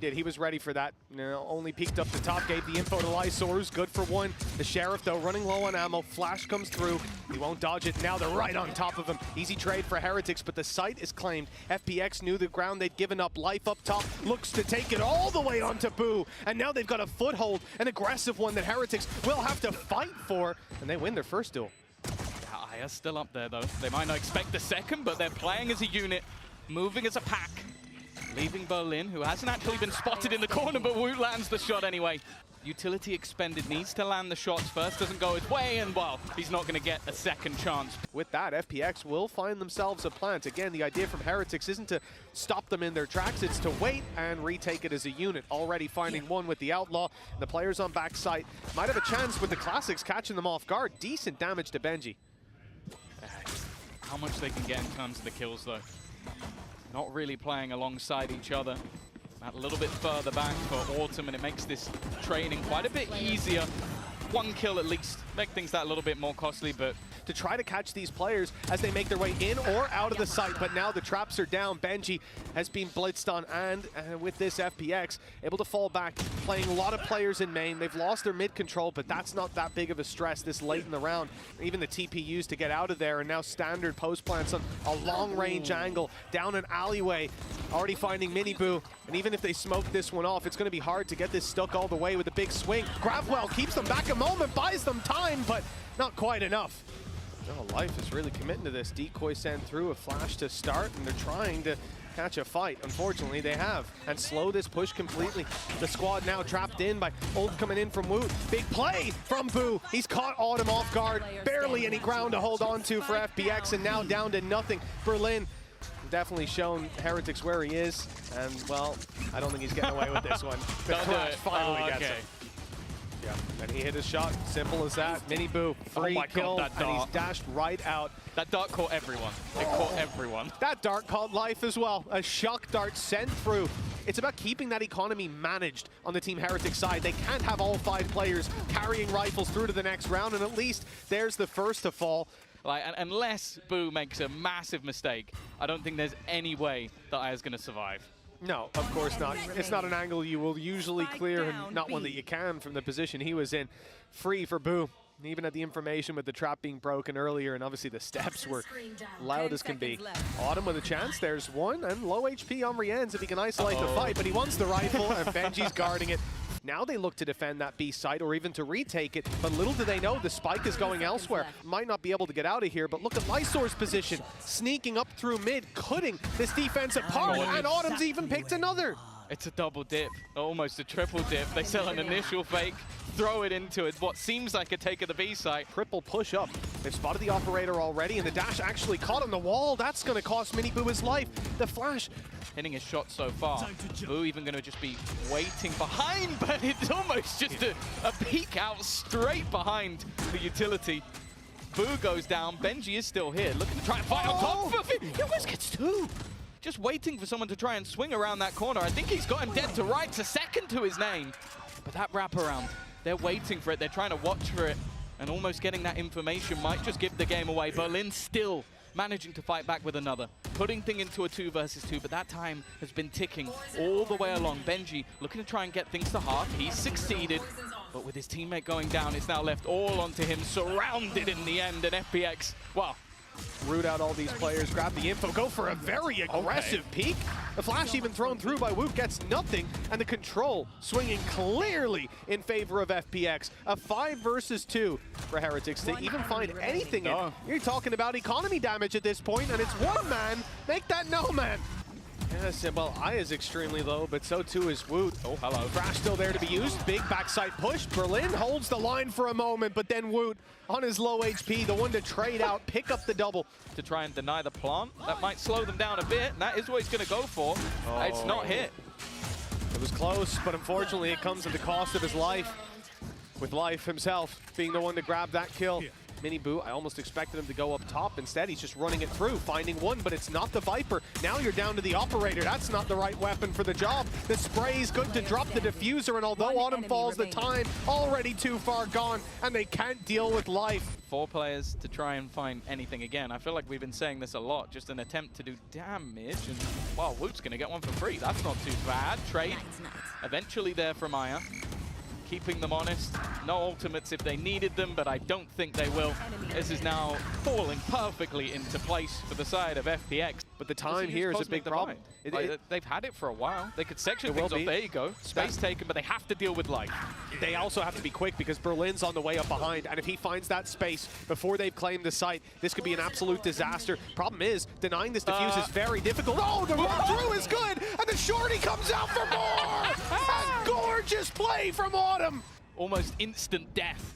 He was ready for that. Only peeked up the top, gave the info to Lysaurus. Good for one. The Sheriff, though, running low on ammo. Flash comes through. He won't dodge it. Now they're right on top of him. Easy trade for Heretics, but the site is claimed. FPX knew the ground they'd given up. Life up top looks to take it all the way onto Boo. And now they've got a foothold, an aggressive one that Heretics will have to fight for. And they win their first duel. Aya's still up there, though. They might not expect the second, but they're playing as a unit, moving as a pack. Leaving Berlin, who hasn't actually been spotted in the corner, but Woot lands the shot anyway. Utility expended, needs to land the shots first, doesn't go his way, and well, he's not going to get a second chance. With that, FPX will find themselves a plant. Again, the idea from Heretics isn't to stop them in their tracks, it's to wait and retake it as a unit. Already finding one with the Outlaw. The players on backside might have a chance with the Classics catching them off guard. Decent damage to Benji. How much they can get in terms of the kills, though. Not really playing alongside each other. A little bit further back for Autumn, and it makes this training quite a bit easier. One kill at least. Make things that a little bit more costly, but to try to catch these players as they make their way in or out of the site. But now the traps are down. Benji has been blitzed on, and with this FPX, able to fall back, playing a lot of players in main. They've lost their mid control, but that's not that big of a stress this late in the round. Even the TPUs to get out of there, and now standard post plants on a long range angle, down an alleyway, already finding Mini Boo. And even if they smoke this one off, it's going to be hard to get this stuck all the way with a big swing. Gravwell keeps them back a moment, buys them time, but not quite enough. Oh, Life is really committing to this. Decoy sent through a flash to start, and they're trying to catch a fight. Unfortunately, they have. And slow this push completely. The squad now trapped in by Ult coming in from Woot. Big play from Boo. He's caught Autumn off guard. Barely any ground to hold on to for FPX, and now down to nothing. Berlin definitely shown Heretics where he is, and well, I don't think he's getting away with this one. The crash finally gets him. Yeah, and he hit his shot. Simple as that. Mini Boo, free kill, and he's dashed right out. That dart caught everyone. It caught everyone. That dart caught Life as well. A shock dart sent through. It's about keeping that economy managed on the Team Heretics side. They can't have all 5 players carrying rifles through to the next round, and at least there's the first to fall. Like, unless Boo makes a massive mistake, I don't think there's any way that Aya's going to survive. No, of course not. It's not an angle you will usually clear, and not one that you can from the position he was in. Free for Boo. Even had the information with the trap being broken earlier, and obviously the steps were loud as can be. Autumn with a chance. There's one, and low HP on Rienz if he can isolate the fight, but he wants the rifle, and Benji's guarding it. Now they look to defend that B site or even to retake it, but little do they know the spike is going elsewhere. Might not be able to get out of here, but look at Lysaur's position. Sneaking up through mid, cutting this defense apart, and Autumn's even picked another. It's a double dip, almost a triple dip. They sell an initial fake, throw it into it, what seems like a take of the B site. Triple push up. They've spotted the operator already, and the dash actually caught on the wall. That's going to cost Mini Boo his life. The flash hitting his shot so far. Boo even going to just be waiting behind, but it's almost just a peek out straight behind the utility. Boo goes down. Benji is still here, looking to try and fight on top of him. He almost gets 2. Just waiting for someone to try and swing around that corner. I think he's got him dead to rights, a second to his name. But that wraparound, they're waiting for it. They're trying to watch for it. And almost getting that information might just give the game away. Berlin still managing to fight back with another. Putting thing into a 2 versus 2, but that time has been ticking all the way along. Benji looking to try and get things to half. He's succeeded. But with his teammate going down, it's now left all onto him. Surrounded in the end. And FPX, well, root out all these players, grab the info, go for a very aggressive peek. The flash even thrown through by Woot gets nothing, and the control swinging clearly in favor of FPX. A 5 versus 2 for Heretics to even find anything in. You're talking about economy damage at this point, and it's one man. Make that no man. Yes, well, Aya's extremely low, but so too is Woot. Oh, hello. Crash still there to be used. Big backside push. Berlin holds the line for a moment, but then Woot on his low HP, the one to trade out, pick up the double. To try and deny the plant. That might slow them down a bit, and that is what he's going to go for. It's not hit. It was close, but unfortunately it comes at the cost of his life. With Life himself being the one to grab that kill. Mini-Boo, I almost expected him to go up top. Instead, he's just running it through, finding one, but it's not the Viper. Now you're down to the Operator. That's not the right weapon for the job. The spray's good to drop the diffuser, and although Autumn falls, the time already too far gone, and they can't deal with life. 4 players to try and find anything again. I feel like we've been saying this a lot, just an attempt to do damage, and well, Woot's gonna get one for free. That's not too bad. Trade eventually there from Aya, keeping them honest. No ultimates if they needed them, but I don't think they will. This is now falling perfectly into place for the side of FPX. But the time here is a big problem. They've had it for a while. They could section things off. There you go. Space taken, but they have to deal with life. They also have to be quick because Berlin's on the way up behind, and if he finds that space before they've claimed the site, this could be an absolute disaster. Problem is, denying this defuse is very difficult. Oh, the run through is good, and the shorty comes out for more! A gorgeous play from Autumn! Almost instant death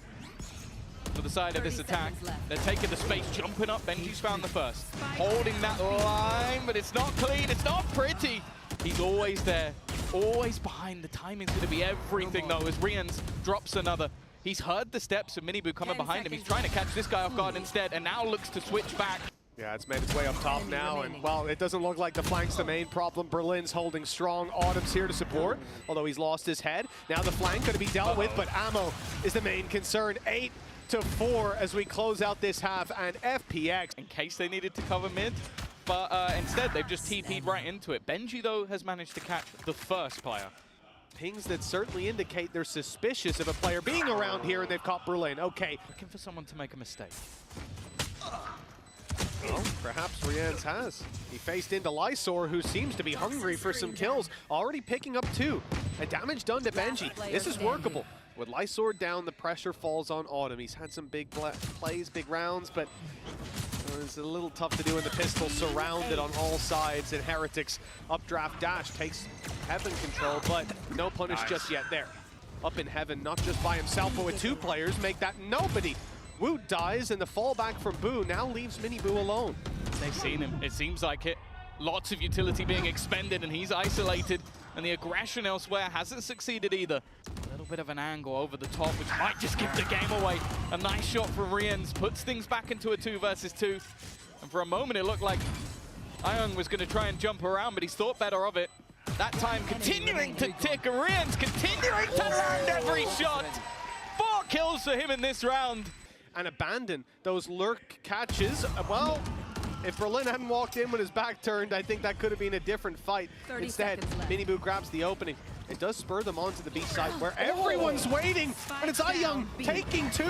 for the side of this attack. They're taking the space, jumping up. Benji's found the first. Holding that line, but it's not clean, it's not pretty. He's always there, always behind. The timing's gonna be everything though, as Rians drops another. He's heard the steps of Mini-Boo coming behind him. He's trying to catch this guy off guard instead, and now looks to switch back. Yeah, it's made its way up top now, and well, it doesn't look like the flank's the main problem. Berlin's holding strong. Autumn's here to support, although he's lost his head. Now the flank going to be dealt with, but ammo is the main concern. 8-4 as we close out this half, and FPX. In case they needed to cover mid, but instead they've just TP'd right into it. Benji, though, has managed to catch the first player. Pings that certainly indicate they're suspicious of a player being around here, and they've caught Berlin. Okay. Looking for someone to make a mistake. Well, perhaps Rians has. He faced into Lysor, who seems to be hungry for some kills. Already picking up 2. And damage done to Benji. This is workable. With Lysor down, the pressure falls on Autumn. He's had some big plays, big rounds, but it's a little tough to do in the pistol, surrounded on all sides. And Heretics updraft dash takes Heaven control, but no punish just yet there. Up in Heaven, not just by himself, but with 2 players, make that nobody. Woot dies, and the fallback from Boo now leaves Mini-Boo alone. They've seen him. It seems like it. Lots of utility being expended, and he's isolated. And the aggression elsewhere hasn't succeeded either. A little bit of an angle over the top, which might just give the game away. A nice shot from Rians puts things back into a 2 versus 2. And for a moment, it looked like Ayung was going to try and jump around, but he's thought better of it. That time continuing to tick. Rians continuing to land every shot. 4 kills for him in this round. And abandon those lurk catches. Well, if Berlin hadn't walked in with his back turned, I think that could have been a different fight. Instead, Mini-Boo grabs the opening. It does spur them onto the B side where everyone's waiting, and it's Ayung taking 2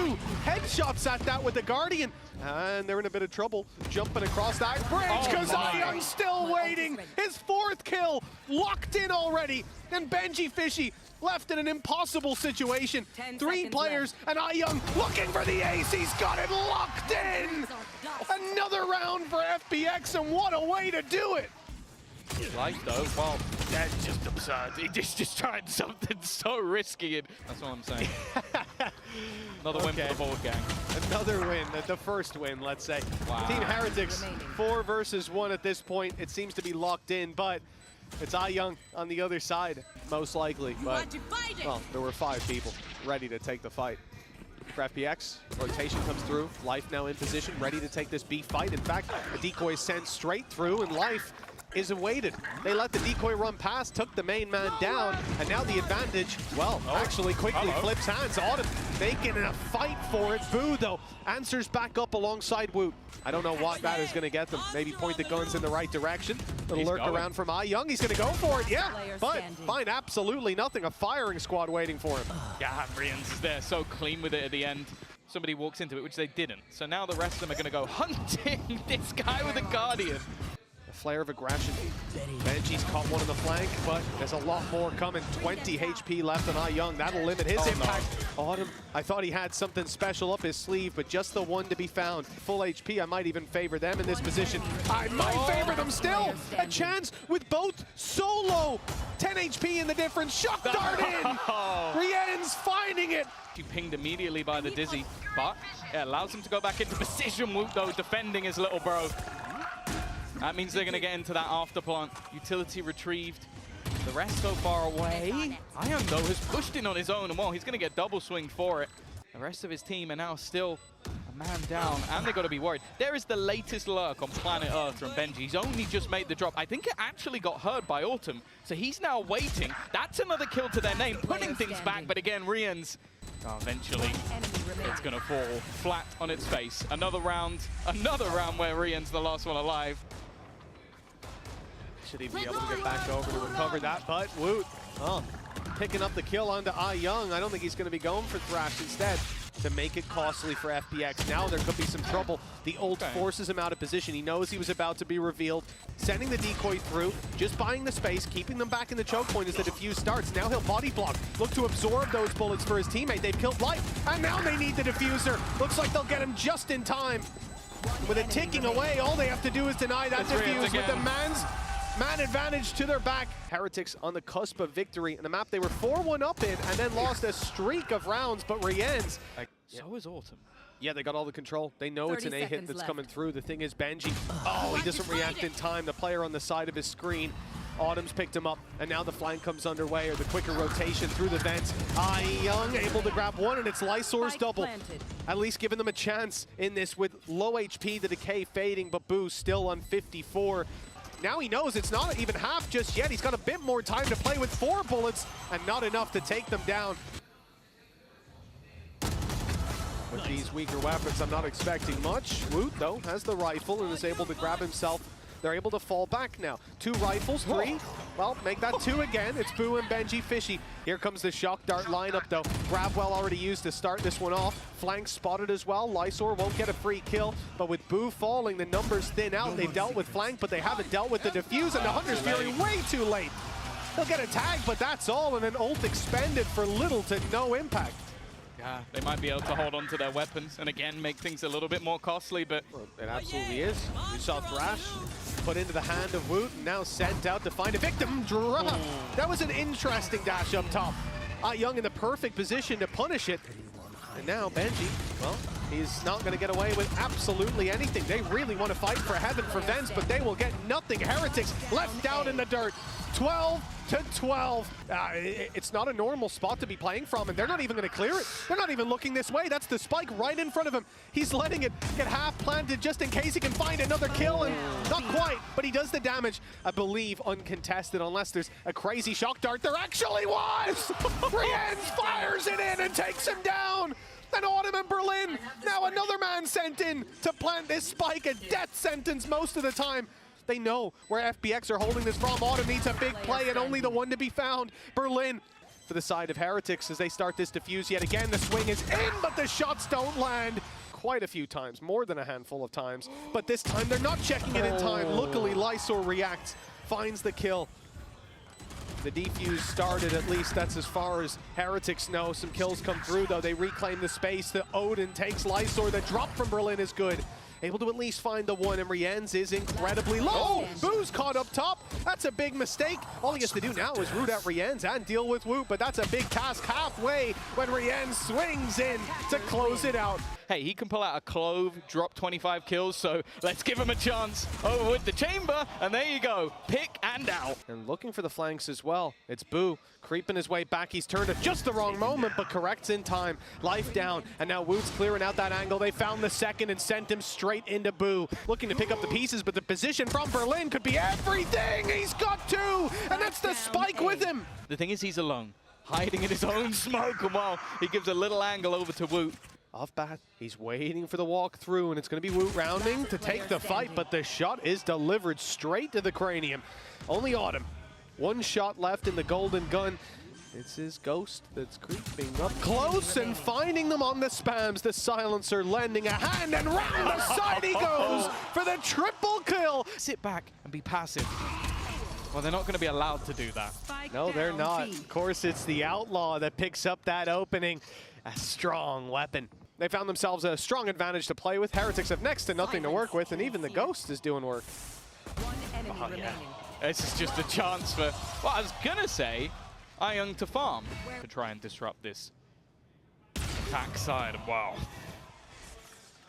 headshots at that with the Guardian. And they're in a bit of trouble jumping across that bridge because Ayung's still waiting. His 4th kill locked in already. And Benji Fishy left in an impossible situation. 3 players and Ayung looking for the ace. He's got it locked in. Another round for FPX, and what a way to do it. Life though, well, that's just absurd. He just tried something so risky, and that's all I'm saying. Another win for the board gang. Another win, the first win, let's say. Wow. Team Heretics, 4 versus 1 at this point. It seems to be locked in, but it's Ayung on the other side, most likely. But, well, there were 5 people ready to take the fight. For FPX, rotation comes through. Life now in position, ready to take this B fight. In fact, the decoy is sent straight through, and Life is awaited. They let the decoy run past, took the main man down, and now the advantage, well, actually quickly flips hands. Autumn making a fight for it. Boo, though, answers back up alongside Woot. I don't know what that is going to get them. Maybe point the guns in the right direction. Little lurk around from Ayung. He's going to go for it, yeah, but find absolutely nothing. A firing squad waiting for him. Yeah, Rians is there, so clean with it at the end. Somebody walks into it, which they didn't. So now the rest of them are going to go hunting this guy with a Guardian. A flare of aggression. Benji's caught one on the flank, but there's a lot more coming. 20 HP left on Ayung. That'll limit his impact. No. Autumn, I thought he had something special up his sleeve, but just the one to be found. Full HP, I might even favor them in this position. I might favor them still. A chance with both solo. 10 HP in the difference. Shock dart in. Rian's finding it. He pinged immediately by the Dizzy, but it allows him to go back into position. Woot, though, defending his little bro. That means they're going to get into that after plant. Utility retrieved. The rest so far away. Ayung, though, has pushed in on his own, and well, he's going to get double swinged for it. The rest of his team are now still a man down, and they got to be worried. There is the latest lurk on planet Earth from Benji. He's only just made the drop. I think it actually got heard by Autumn, so he's now waiting. That's another kill to their name, putting things back, but again, Rian's eventually it's going to fall flat on its face. Another round where Rian's the last one alive. Should he be able to get back over to recover that, but Woot, picking up the kill onto Young. I don't think he's going to be going for Thrash instead to make it costly for FPX. Now there could be some trouble. The ult forces him out of position. He knows he was about to be revealed. Sending the decoy through, just buying the space, keeping them back in the choke point as the defuse starts. Now he'll body block, look to absorb those bullets for his teammate. They've killed Light, and now they need the diffuser. Looks like they'll get him just in time. With it ticking away, all they have to do is deny that defuse with the man advantage to their back. Heretics on the cusp of victory. In the map they were 4-1 up in and then lost a streak of rounds, but Rian's... So is Autumn. Yeah, they got all the control. They know it's an A-hit that's coming through. The thing is Benji, he doesn't react in time. The player on the side of his screen. Autumn's picked him up, and now the flank comes underway, or the quicker rotation through the vents. Young able to grab one, and it's Lysor's double. At least giving them a chance in this with low HP, the decay fading, but Boo still on 54. Now he knows it's not even half just yet. He's got a bit more time to play with 4 bullets and not enough to take them down. With these weaker weapons, I'm not expecting much. Woot, though, has the rifle and is able to grab himself. They're able to fall back now. 2 rifles, 3. Well, make that 2 again. It's Boo and Benji Fishy. Here comes the shock dart lineup, though. Grabwell already used to start this one off. Flank spotted as well. Lysor won't get a free kill, but with Boo falling, the numbers thin out. They've dealt with flank, but they haven't dealt with the defuse, and the Hunter's Fury way too late. They'll get a tag, but that's all, and an ult expended for little to no impact. Yeah, they might be able to hold on to their weapons and again make things a little bit more costly, but... Well, it absolutely is. You saw Thrash put into the hand of Woot and now sent out to find a victim. That was an interesting dash up top. Young in the perfect position to punish it. And now Benji, well, he's not going to get away with absolutely anything. They really want to fight for heaven for Vents, but they will get nothing. Heretics left down in the dirt. 12-12. It's not a normal spot to be playing from, and they're not even going to clear it. They're not even looking this way. That's the spike right in front of him. He's letting it get half planted just in case he can find another kill, and not quite, but he does the damage, I believe, uncontested, unless there's a crazy shock dart. There actually was! Rian's fires it in and takes him down! And Autumn and Berlin, now another man sent in to plant this spike, a death sentence most of the time. They know where FPX are holding this from. Autumn needs a big play and only the one to be found. Berlin for the side of Heretics as they start this defuse yet again. The swing is in, but the shots don't land. Quite a few times, more than a handful of times. But this time they're not checking it in time. Luckily, Lysor reacts, finds the kill. The defuse started, at least that's as far as Heretics know. Some kills come through though. They reclaim the space. The Odin takes Lysor. The drop from Berlin is good. Able to at least find the one, and Rienz is incredibly low. Boo's caught up top. That's a big mistake. All he has to do now is root out Rienz and deal with Woot, but that's a big task halfway when Rienz swings in to close it out. Hey, he can pull out a clove, drop 25 kills, so let's give him a chance. Over with the chamber, and there you go. Pick and out. And looking for the flanks as well. It's Boo creeping his way back. He's turned at just the wrong moment, but corrects in time. Life down, and now Woot's clearing out that angle. They found the second and sent him straight into Boo. Looking to pick up the pieces, but the position from Berlin could be everything. He's got 2, and that's the spike with him. The thing is, he's alone, hiding in his own smoke, and while he gives a little angle over to Woot. Off bat, he's waiting for the walk through, and it's going to be Woot rounding to take the fight, but the shot is delivered straight to the cranium. Only Autumn. 1 shot left in the golden gun. It's his ghost that's creeping up close and finding them on the spams. The silencer lending a hand, and round the side he goes for the triple kill. Sit back and be passive. Well, they're not going to be allowed to do that. No, they're not. Of course, it's the Outlaw that picks up that opening. A strong weapon. They found themselves a strong advantage to play with. Heretics have next to nothing to work with, and even the Ghost is doing work. Yeah. This is just a chance for, well, I was going to say, Young to farm to try and disrupt this attack side. Wow.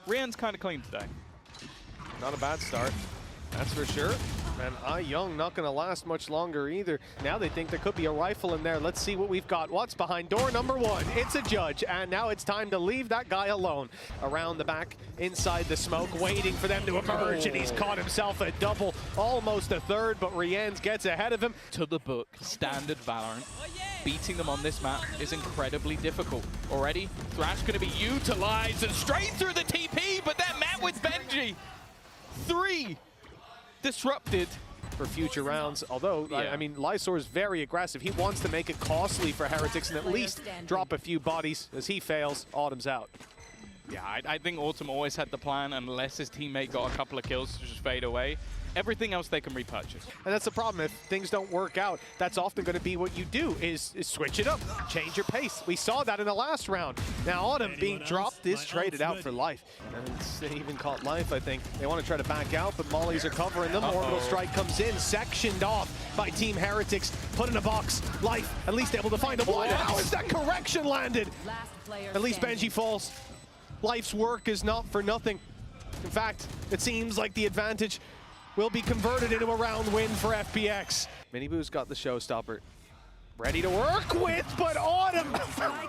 Rian's kind of clean today. Not a bad start, that's for sure. And Young not going to last much longer either. Now they think there could be a rifle in there. Let's see what we've got. What's behind door number 1? It's a Judge, and now it's time to leave that guy alone. Around the back, inside the smoke, waiting for them to emerge, and he's caught himself a double, almost a third, but Rienz gets ahead of him. To the book, standard Valorant. Beating them on this map is incredibly difficult. Already, Thrash going to be utilized and straight through the TP, but they're met with Benji. 3 disrupted for future rounds, although, yeah. I mean, Lysor is very aggressive. He wants to make it costly for Heretics and at least drop a few bodies. As he fails, Autumn's out. Yeah, I think Autumn always had the plan, unless his teammate got a couple of kills to just fade away. Everything else they can repurchase. And that's the problem. If things don't work out, that's often going to be what you do, is switch it up, change your pace. We saw that in the last round. Now Autumn being dropped is traded out for life. And they even caught life, I think. They want to try to back out, but Mollies are covering them. Orbital Strike comes in, sectioned off by Team Heretics, put in a box. Life at least able to find a one. How is that correction landed? At least Benji falls. Life's work is not for nothing. In fact, it seems like the advantage will be converted into a round win for FPX. Miniboo's got the showstopper. Ready to work with, but Autumn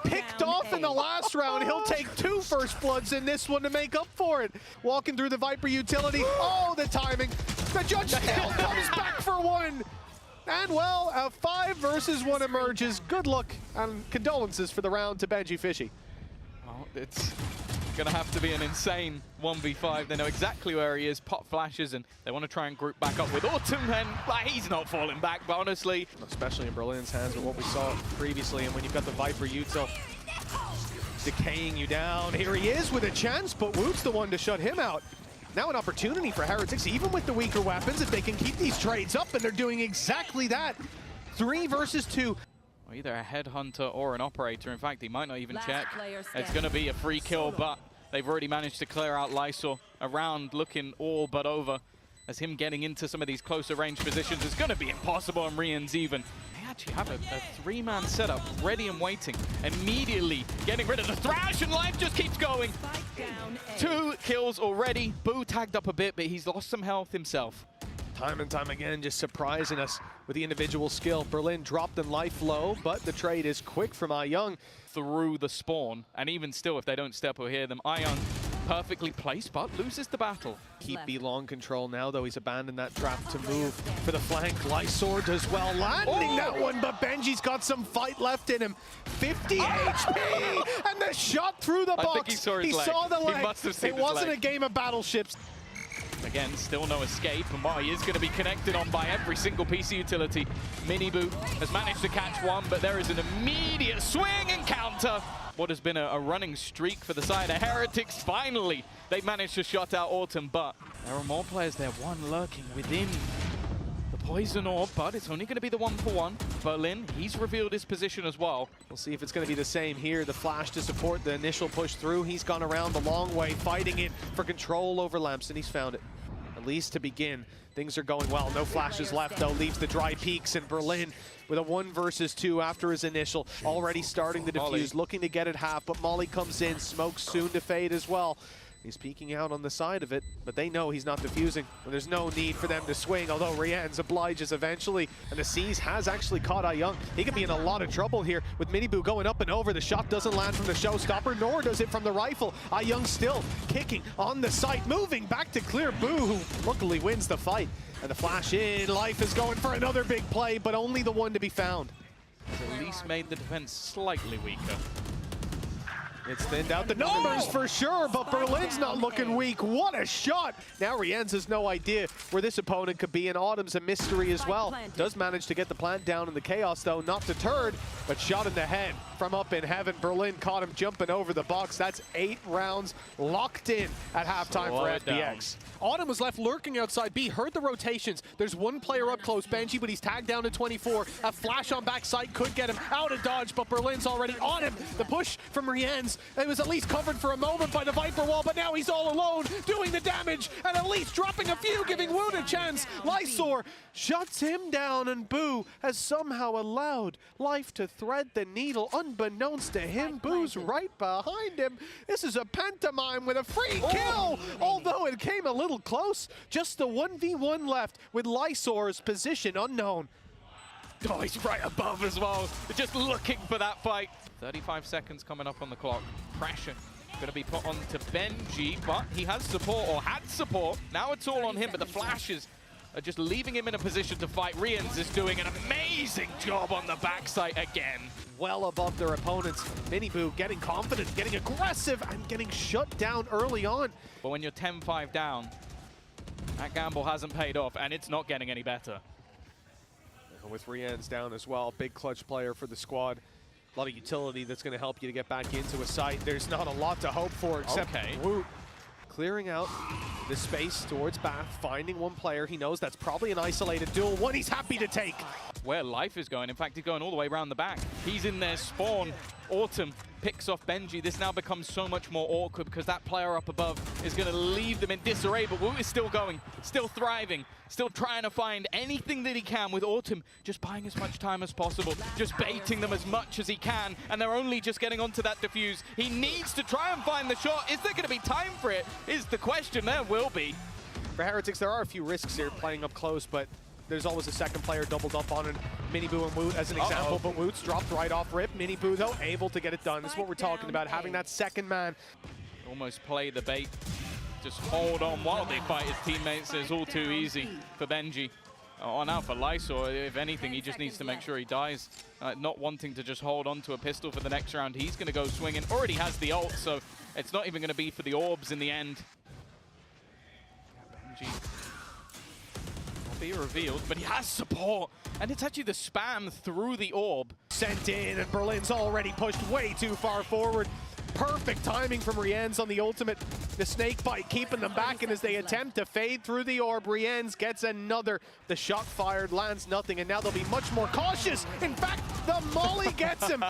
picked off in the last round. He'll take 2 first bloods in this one to make up for it. Walking through the Viper utility. Oh, the timing. The Judge still comes back for 1. And well, a 5 versus 1 emerges. Good luck and condolences for the round to Benji Fishy. Well, it's gonna have to be an insane 1v5. They know exactly where he is, pop flashes, and they want to try and group back up with Autumn, and he's not falling back, but honestly. Especially in Berlin's hands with what we saw previously, and when you've got the Viper util decaying you down. Here he is with a chance, but Woot's the one to shut him out. Now an opportunity for Heretics, even with the weaker weapons, if they can keep these trades up, and they're doing exactly that. 3 versus 2. Either a headhunter or an operator. In fact, he might not even check. It's going to be a free kill, but they've already managed to clear out Lysor. Around looking all but over, as him getting into some of these closer range positions is going to be impossible, and Rienz even. They actually have a 3-man setup ready and waiting. Immediately getting rid of the Thrash, and Life just keeps going. 2 kills already. Boo tagged up a bit, but he's lost some health himself. Time and time again, just surprising us with the individual skill. Berlin dropped in life low, but the trade is quick from Young. Through the spawn, and even still, if they don't step or hear them, Young perfectly placed, but loses the battle. Keep B long control now, though. He's abandoned that trap to move for the flank. Lysor does well, landing that one, but Benji's got some fight left in him. 50 HP, and the shot through the box. I think he saw his leg. Saw the leg. He must have seen it wasn't leg. A game of battleships. Again, still no escape, and Mai is going to be connected on by every single PC utility. Miniboo has managed to catch one, but there is an immediate swing and counter. What has been a running streak for the side of Heretics. Finally, they've managed to shut out Autumn, but there are more players there. One lurking within the poison orb, but it's only going to be the 1-for-1. Berlin, he's revealed his position as well. We'll see if it's going to be the same here. The flash to support the initial push through. He's gone around the long way, fighting it for control over Lamps, and he's found it. At least to begin, things are going well. No flashes left, though. Leaves the dry peaks, in Berlin with a 1 versus 2 after his initial. Already starting to defuse, looking to get it half, but Molly comes in. Smoke soon to fade as well. He's peeking out on the side of it, but they know he's not defusing. There's no need for them to swing, although Rienz obliges eventually. And the Seas has actually caught Young. He could be in a lot of trouble here with Miniboo going up and over. The shot doesn't land from the showstopper, nor does it from the rifle. Young still kicking on the site, moving back to clear Boo, who luckily wins the fight. And the flash in, Life is going for another big play, but only the one to be found. Has at least made the defense slightly weaker. It's thinned out the numbers for sure, but Berlin's not looking weak. What a shot! Now Rienz has no idea where this opponent could be, and Autumn's a mystery as well. Does manage to get the plant down in the chaos, though, not deterred, but shot in the head from up in heaven. Berlin caught him jumping over the box. That's 8 rounds locked in at halftime for FPX. Autumn was left lurking outside B, heard the rotations. There's 1 player up close, Benji, but he's tagged down to 24. A flash on backside could get him out of dodge, but Berlin's already on him. The push from Rienz Rienz. It was at least covered for a moment by the Viper wall, but now he's all alone, doing the damage, and at least dropping a few, giving Woot a chance. Lysor shuts him down, and Boo has somehow allowed Life to thread the needle. Unbeknownst to him, Boo's right behind him. This is a pantomime with a free kill, although it came a little close. Just the 1v1 left with Lysor's position unknown. Oh, he's right above as well. They're just looking for that fight. 35 seconds coming up on the clock. Pressure going to be put on to Benji, but he has support, or had support. Now it's all on him, but the flashes are just leaving him in a position to fight. Rienz is doing an amazing job on the backside again. Well above their opponents. Miniboo getting confident, getting aggressive, and getting shut down early on. But when you're 10-5 down, that gamble hasn't paid off, and it's not getting any better. With Rienz down as well, big clutch player for the squad. A lot of utility that's going to help you to get back into a site. There's not a lot to hope for except Woot clearing out the space towards Bath, finding one player. He knows that's probably an isolated duel, one he's happy to take. Where Life is going, in fact, he's going all the way around the back. He's in their spawn. Autumn picks off Benji. This now becomes so much more awkward because that player up above is going to leave them in disarray, but Woot is still going, still thriving, still trying to find anything that he can with Autumn, just buying as much time as possible, just baiting them as much as he can, and they're only just getting onto that defuse. He needs to try and find the shot. Is there going to be time for it? Is the question. There will be. For Heretics, there are a few risks here playing up close, but there's always a second player doubled up on it. Miniboo and Woot as an example, but Woot's dropped right off rip. Miniboo, though, able to get it done. This is what we're talking about, having that second man. Almost play the bait. Just hold on while they fight his teammates. It's all too easy for Benji. Oh, now for Lysor, if anything, he just needs to make sure he dies. Not wanting to just hold on to a pistol for the next round. He's going to go swinging. Already has the ult, so it's not even going to be for the orbs in the end. Benji be revealed, but he has support, and it's actually the spam through the orb. Sent in, and Berlin's already pushed way too far forward. Perfect timing from Rienz on the ultimate. The snake bite keeping them back, and as they attempt to fade through the orb, Rienz gets another. The shot fired lands nothing, and now they'll be much more cautious. In fact, the molly gets him.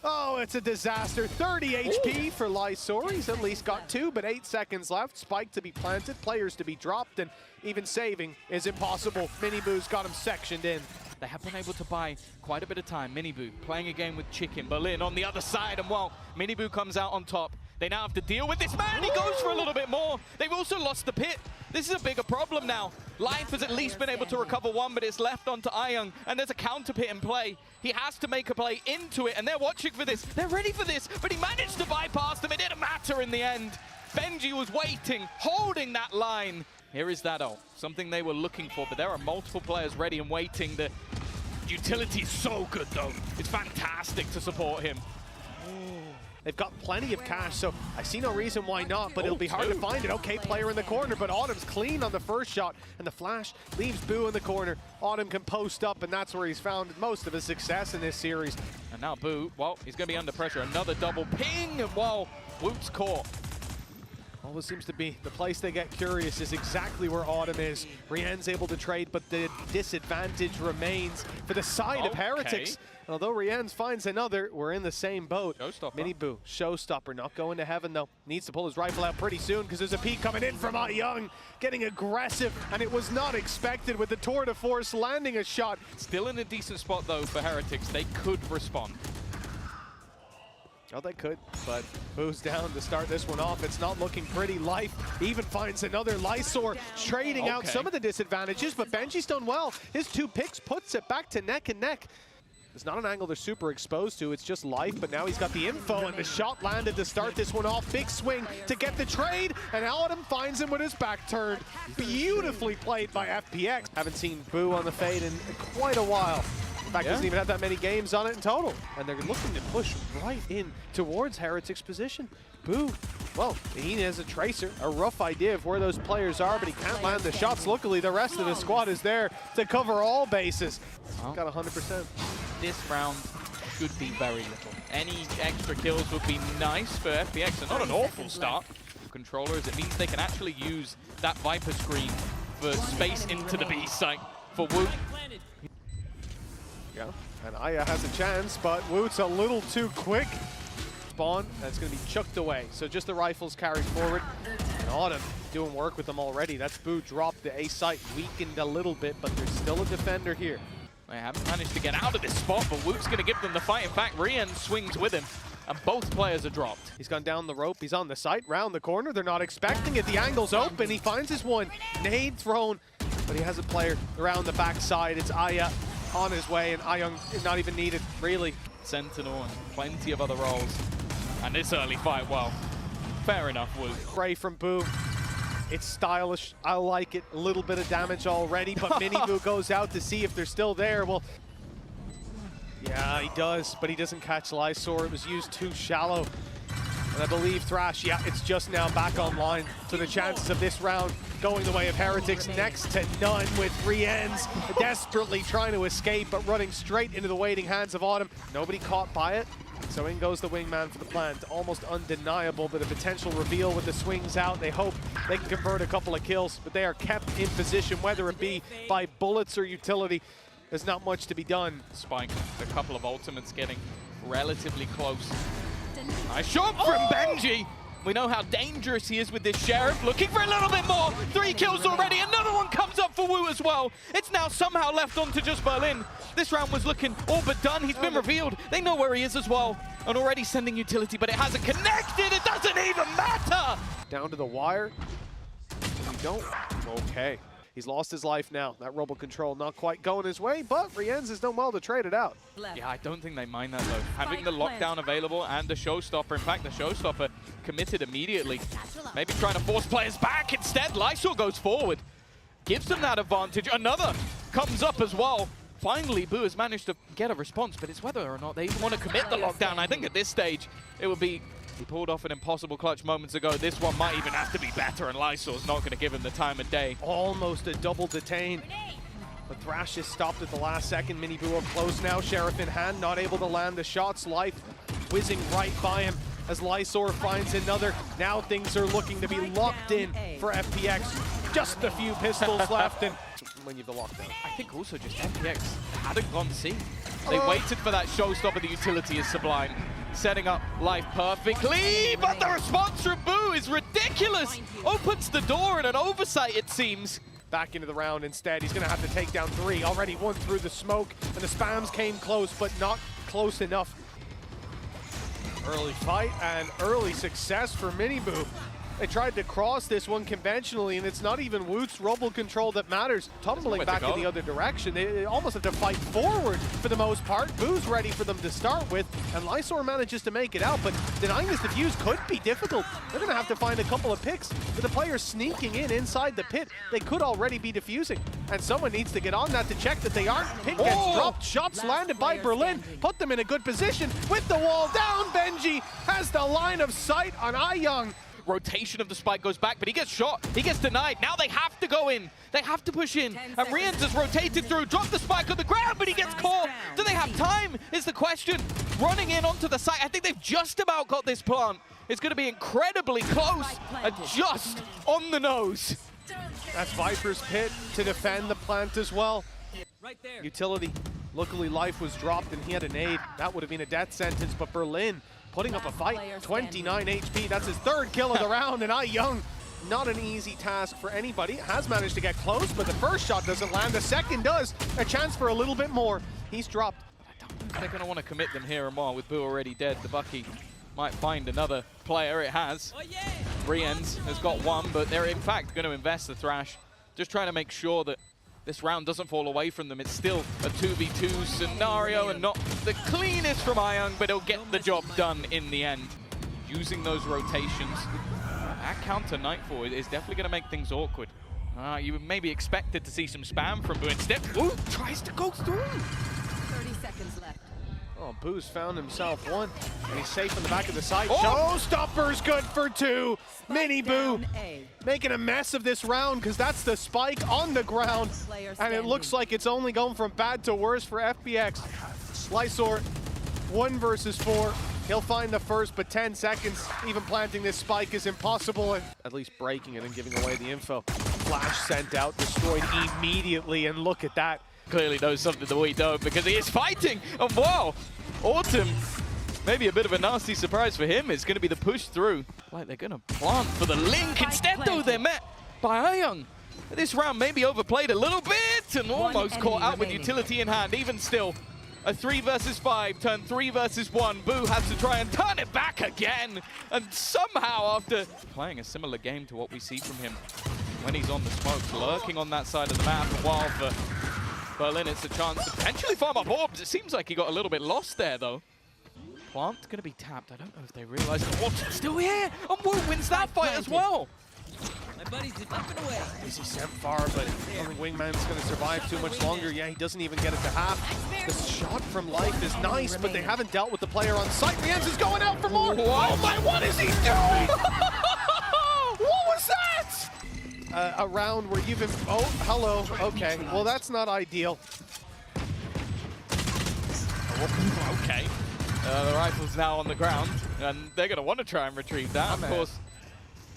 Oh, it's a disaster. 30 HP for Lysor. He's at least got 2, but 8 seconds left. Spike to be planted, players to be dropped, and even saving is impossible. Miniboo's got him sectioned in. They have been able to buy quite a bit of time. Miniboo playing a game with Chicken. Berlin on the other side, and while Miniboo comes out on top, they now have to deal with this man. He goes for a little bit more. They've also lost the pit. This is a bigger problem now. Life has at least been able to recover one, but it's left onto Ayung, and there's a counter pit in play. He has to make a play into it, and they're watching for this. They're ready for this, but he managed to bypass them. It didn't matter in the end. Benji was waiting, holding that line. Here is that ult, something they were looking for, but there are multiple players ready and waiting. The utility is so good, though. It's fantastic to support him. They've got plenty of cash, so I see no reason why not, but it'll be hard to find it. Okay, player in the corner, but Autumn's clean on the first shot, and the flash leaves Boo in the corner. Autumn can post up, and that's where he's found most of his success in this series. And now Boo, well, he's going to be under pressure. Another double ping, and while Woot's caught. Always seems to be the place they get curious is exactly where Autumn is. Rien's able to trade, but the disadvantage remains for the side of Heretics. And although Rienz finds another, we're in the same boat. Showstopper. Miniboo, showstopper, not going to heaven though. Needs to pull his rifle out pretty soon because there's a peek coming in from Young, getting aggressive, and it was not expected with the tour de force landing a shot. Still in a decent spot though for Heretics. They could respond. Oh, they could, but Boo's down to start this one off. It's not looking pretty. Life even finds another. Lysor trading out some of the disadvantages, but Benji's done well. His 2 picks puts it back to neck and neck. It's not an angle they're super exposed to. It's just Life, but now he's got the info, and the shot landed to start this one off. Big swing to get the trade, and Autumn finds him with his back turned. Beautifully played by FPX. Haven't seen Boo on the fade in quite a while. In fact, doesn't even have that many games on it in total. And they're looking to push right in towards Heretics' position. Boo, well, he has a tracer, a rough idea of where those players are, but he can't land the shots. Luckily, the rest of the squad is there to cover all bases. Got 100%. This round should be very little. Any extra kills would be nice for FPX, and not an awful start. Controllers, it means they can actually use that Viper screen for space into the B site for Woot. Yeah, and Aya has a chance, but Woot's a little too quick. spawn. That's going to be chucked away. So just the rifles carried forward. And Autumn doing work with them already. That's Boo dropped the A site, weakened a little bit, but there's still a defender here. They haven't managed to get out of this spot, but Woot's going to give them the fight. In fact, Rien swings with him, and both players are dropped. He's gone down the rope. He's on the site, round the corner. They're not expecting it. The angle's open. He finds his one. Nade thrown, but he has a player around the backside. It's Aya on his way, and Ayung is not even needed, really. Sentinel and plenty of other roles. And this early fight, well, fair enough, Woot. Spray from Boo. It's stylish. I like it. A little bit of damage already, but Mini Boo goes out to see if they're still there. Well, yeah, he does, but he doesn't catch Lysor. It was used too shallow. And I believe Thrash, yeah, it's just now back online. So the chances of this round going the way of Heretics next to none, with Rien's desperately trying to escape, but running straight into the waiting hands of Autumn. Nobody caught by it. So in goes the wingman for the plant. Almost undeniable, but a potential reveal with the swings out. They hope they can convert a couple of kills, but they are kept in position, whether it be by bullets or utility. There's not much to be done. Spike, a couple of ultimates getting relatively close. Nice shot from Benji. We know how dangerous he is with this Sheriff. Looking for a little bit more. 3 kills already. Another one comes up for Woot as well. It's now somehow left on to just Berlin. This round was looking all but done. He's been revealed. They know where he is as well. And already sending utility, but it hasn't connected. It doesn't even matter. Down to the wire. We don't. Okay. He's lost his life now. That Robo control not quite going his way, but Rienz has done well to trade it out. Yeah, I don't think they mind that though. Having the lockdown available and the showstopper. In fact, the showstopper committed immediately. Maybe trying to force players back. Instead, Lysor goes forward. Gives them that advantage. Another comes up as well. Finally, Boo has managed to get a response, but it's whether or not they even want to commit the lockdown. I think at this stage, it would be... He pulled off an impossible clutch moments ago. This one might even have to be better, and Lysor's not going to give him the time of day. Almost a double detain. But Thrash is stopped at the last second. Mini Boo up close now. Sheriff in hand, not able to land the shots. Life whizzing right by him as Lysor finds another. Now things are looking to be locked in for FPX. Just a few pistols left, and when you have the lockdown. I think also just FPX hadn't gone C. They waited for that showstopper. The utility is sublime. Setting up Life perfectly, but the response from Boo is ridiculous. Opens the door and an oversight, it seems. Back into the round instead. He's going to have to take down 3. Already 1 through the smoke, and the spams came close, but not close enough. Early fight and early success for Mini Boo. They tried to cross this one conventionally, and it's not even Woot's Robo control that matters. Tumbling back in the other direction. They almost have to fight forward for the most part. Boo's ready for them to start with, and Lysor manages to make it out, but denying this defuse could be difficult. They're going to have to find a couple of picks. With the players sneaking in inside the pit, they could already be defusing, and someone needs to get on that to check that they aren't. Pit gets dropped, shots landed by Berlin, put them in a good position. With the wall down, Benji has the line of sight on Ayung. Rotation of the spike goes back, but he gets shot. He gets denied. Now they have to go in. They have to push in. And Rienz has rotated through, dropped the spike on the ground, but he gets caught. Do they have time is the question. Running in onto the site. I think they've just about got this plant. It's going to be incredibly close and just on the nose. That's Viper's pit to defend the plant as well. Utility. Luckily, Life was dropped and he had a nade. That would have been a death sentence, but Berlin putting up a fight. 29 HP. That's his 3rd kill of the round, and Ayung, not an easy task for anybody. Has managed to get close, but the first shot doesn't land. The second does. A chance for a little bit more. He's dropped. I don't think they're going to want to commit them here and more with Boo already dead. The Bucky might find another player. It has. Rienz has got 1, but they're in fact going to invest the Thrash. Just trying to make sure that this round doesn't fall away from them. It's still a 2v2 scenario and not the cleanest from Ayung, but he'll get the job done in the end. Using those rotations. That counter Nightfall is definitely going to make things awkward. You maybe expected to see some spam from Boo. Instead, Boo tries to go through. 30 seconds left. Oh, Boo's found himself 1, and he's safe in the back of the site. Showstopper's good for 2. Mini Boo making a mess of this round because that's the spike on the ground, and it looks like it's only going from bad to worse for FPX. Lysor, 1 versus 4. He'll find the first, but 10 seconds, even planting this spike is impossible, and at least breaking it and giving away the info. Flash sent out, destroyed immediately, and look at that. Clearly knows something that we don't because he is fighting. And wow, Autumn maybe a bit of a nasty surprise for him is going to be the push through. Like they're going to plant for the link. Instead, though, they're met by Ayung. This round maybe overplayed a little bit and almost caught out with utility in hand. Even still, a 3 versus 5 turned 3 versus 1. Boo has to try and turn it back again. And somehow, after playing a similar game to what we see from him when he's on the smokes, lurking on that side of the map, and while for Berlin, it's a chance to potentially farm up orbs. It seems like he got a little bit lost there, though. Plant going to be tapped. I don't know if they realize the orbs are still here. And Wu wins that fight as well. My buddy's up and away. Easy sent far, but I don't think Wingman's going to survive too much longer. Yeah, he doesn't even get it to half. The shot from Life is nice, but they haven't dealt with the player on site. Rienz is going out for more. What? Oh my, what is he doing? What was that? A round where you've been, oh, hello, okay. Well, that's not ideal. Okay. The rifle's now on the ground, and they're going to want to try and retrieve that. Of course,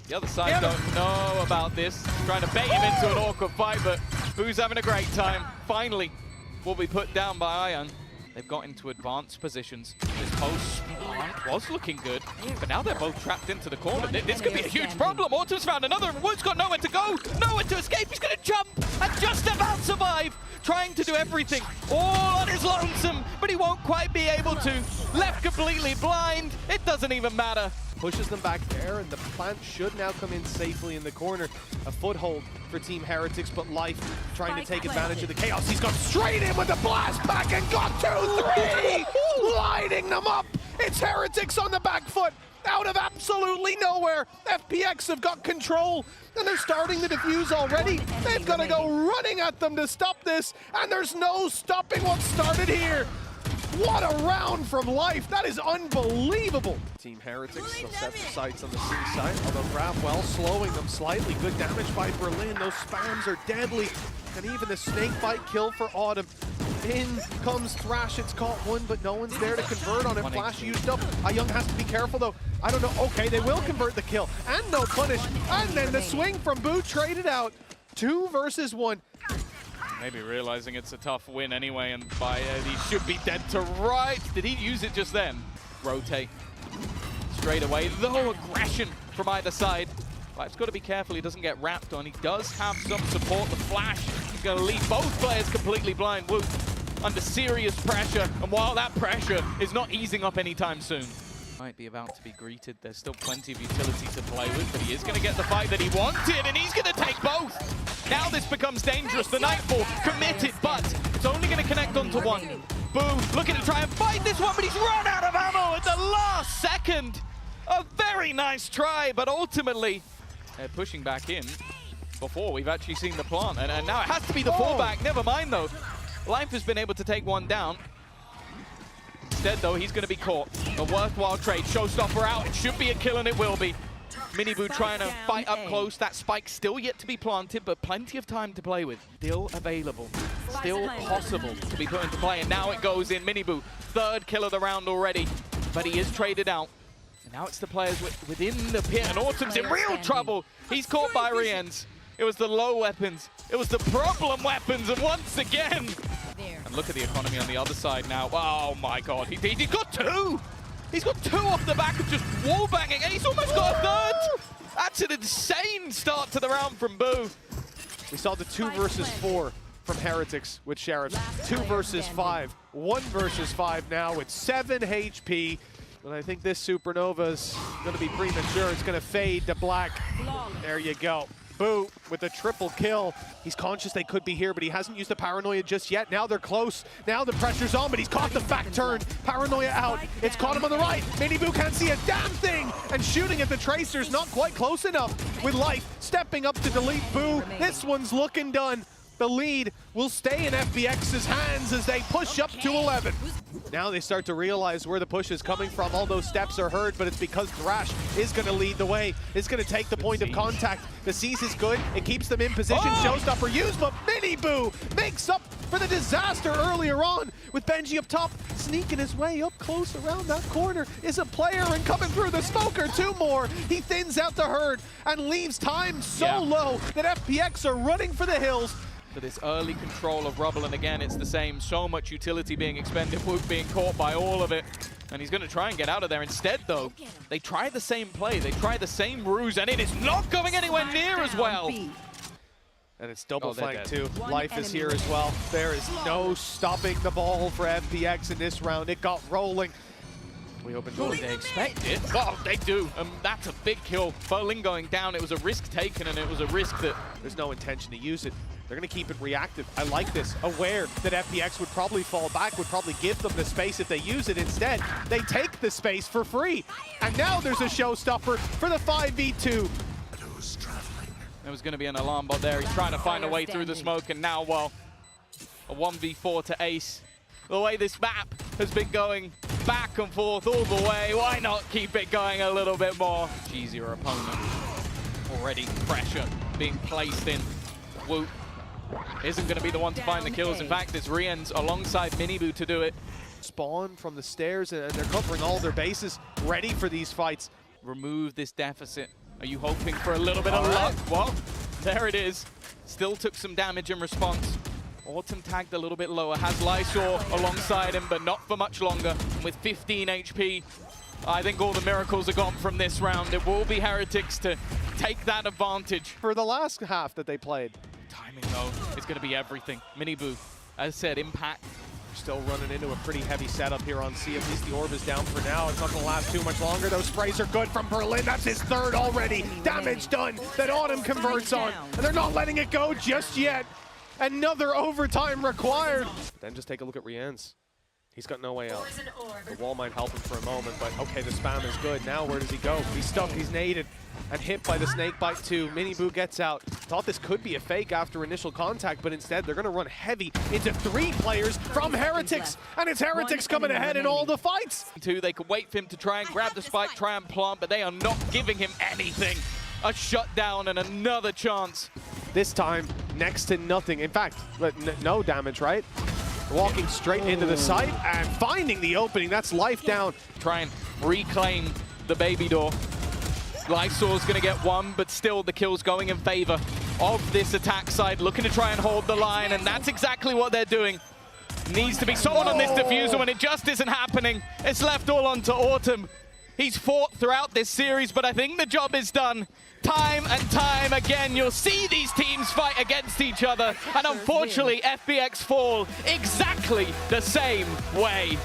the other side don't know about this. Trying to bait him into an awkward fight, but Boo's having a great time. Finally, will be put down by Ayung. They've got into advanced positions. This post was looking good, but now they're both trapped into the corner. This could be a huge problem. Autumn's found another, and Wood's got nowhere to go, nowhere to escape. He's going to jump and just about survive, trying to do everything all on his lonesome, but he won't quite be able to. Left completely blind. It doesn't even matter. Pushes them back there, and the plant should now come in safely in the corner. A foothold for Team Heretics, but Life trying to take advantage of the chaos. He's gone straight in with the blast back and got 2-3! Lighting them up! It's Heretics on the back foot, out of absolutely nowhere. FPX have got control, and they're starting to defuse already. They've got to go running at them to stop this, and there's no stopping what started here. What a round from Life. That is unbelievable. Team Heretics will set the sights on the C side, although Grafwell slowing them slightly. Good damage by Berlin. Those spams are deadly. And even the snakebite kill for Autumn. In comes Thrash. It's caught one, but no one's there to convert on it. Flash used up. Ayung has to be careful, though. I don't know. Okay, they will convert the kill. And no punish. And then the swing from Boo traded out. 2 versus 1. Maybe realizing it's a tough win anyway, and he should be dead to right. Did he use it just then? Rotate straight away. No aggression from either side. Life's got to be careful he doesn't get wrapped on. He does have some support. The flash is going to leave both players completely blind. Wu under serious pressure, and while that pressure is not easing up anytime soon. Might be about to be greeted. There's still plenty of utility to play with, but he is going to get the fight that he wanted, and he's going to take both. Now this becomes dangerous. The Nightfall committed, but it's only going to connect onto one. Boo looking to try and fight this one, but he's run out of ammo at the last second. A very nice try, but ultimately they're pushing back in before we've actually seen the plant, and now it has to be the fallback. Never mind though. Life has been able to take one down. Instead, though, he's going to be caught. A worthwhile trade. Showstopper out. It should be a kill, and it will be. Miniboo trying to fight up close. That spike still yet to be planted, but plenty of time to play with. Still available. Still possible to be put into play, and now it goes in. Miniboo, 3rd kill of the round already, but he is traded out. And now it's the players within the pit, and Autumn's in real trouble. He's caught by Rienz. It was the low weapons. It was the problem weapons, and once again... And look at the economy on the other side now. Oh my god, he's got 2! He's got 2 off the back of just wall banging, and he's almost got a 3rd! That's an insane start to the round from Boo. We saw the 2 versus 4 from Heretics with Sheriffs. 2 versus 5. 1 versus 5 now with 7 HP. But I think this Supernova is going to be premature. It's going to fade to black. There you go. Boo with a triple kill. He's conscious they could be here, but he hasn't used the paranoia just yet. Now they're close. Now the pressure's on, but he's caught the back turn. Paranoia out. It's caught him on the right. Miniboo can't see a damn thing. And shooting at the tracers, not quite close enough. With Life stepping up to delete Boo. This one's looking done. The lead will stay in FPX's hands as they push up to 11. Now they start to realize where the push is coming from. All those steps are heard, but it's because Thrash is going to lead the way. It's going to take the point of contact. The seize is good. It keeps them in position. Showstopper used, but Miniboo makes up for the disaster earlier on with Benji up top, sneaking his way up close around that corner. Is a player, and coming through the smoker, 2 more. He thins out the herd and leaves time so low that FPX are running for the hills. for this early control of Rubble, and again, it's the same. So much utility being expended, Woot being caught by all of it. And he's going to try and get out of there. Instead, though, they try the same play. They try the same ruse, and it is not going anywhere near as well. And it's double flank dead. too. Life is here as well. There is no stopping the ball for FPX in this round. It got rolling. We opened door. They expect it. Oh, they do. That's a big kill. Berlin going down. It was a risk taken, and it was a risk that... There's no intention to use it. They're going to keep it reactive. I like this. Aware that FPX would probably fall back, would probably give them the space if they use it. Instead, they take the space for free. And now there's a showstopper for the 5v2. There was going to be an alarm bot there. He's trying to find a way through the smoke, and now, well, a 1v4 to Ace. The way this map has been going back and forth all the way, why not keep it going a little bit more? Easier opponent. Already pressure being placed in. Woot isn't going to be the one to find the kills. In fact, it's Rien's alongside Miniboo to do it. Spawn from the stairs, and they're covering all their bases, ready for these fights. Remove this deficit. Are you hoping for a little bit of luck? Well, there it is. Still took some damage in response. Autumn tagged a little bit lower, has Lysor alongside him, but not for much longer. And with 15 HP, I think all the miracles are gone from this round. It will be Heretics to take that advantage. For the last half that they played. Timing, though, is going to be everything. Miniboo, as I said, impact. Still running into a pretty heavy setup here on C. At least the orb is down for now. It's not going to last too much longer. Those sprays are good from Berlin. That's his third already. Damage done that Autumn converts on. And they're not letting it go just yet. Another overtime required. Then just take a look at Rien's. He's got no way out. The wall might help him for a moment, but okay, the spam is good. Now where does he go? He's stuck, he's naded, and hit by the snake bite too. Miniboo gets out. Thought this could be a fake after initial contact, but instead they're gonna run heavy into 3 players from Heretics, and it's Heretics coming ahead in all the fights. They could wait for him to try and grab the spike, try and plant, but they are not giving him anything. A shutdown and another chance. This time, next to nothing. In fact, no damage, right? Walking straight into the site and finding the opening. That's life down. Try and reclaim the baby door. Lysor's going to get one, but still the kill's going in favor of this attack side, looking to try and hold the line, and that's exactly what they're doing. Needs to be someone on this diffuser when it just isn't happening. It's left all onto Autumn. He's fought throughout this series, but I think the job is done. Time and time again, you'll see these teams fight against each other, and unfortunately, FPX fall exactly the same way.